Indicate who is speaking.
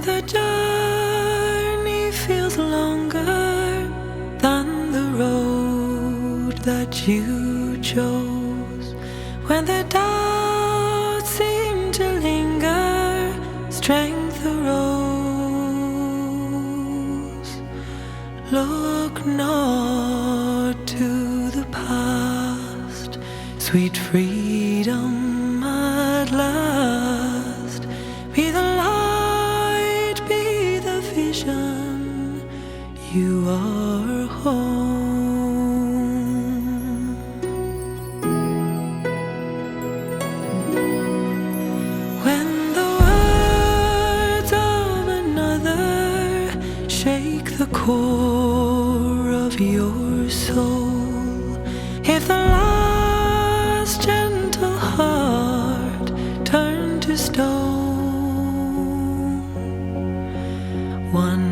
Speaker 1: the journey feels longer than the road that you chose, when the doubts seem to linger, strength arose. Look not to the past, sweet freedom at last. Be the light, be the vision, you are home. When the words of another shake the core of your soul, if the last gentle heart turn to stone, one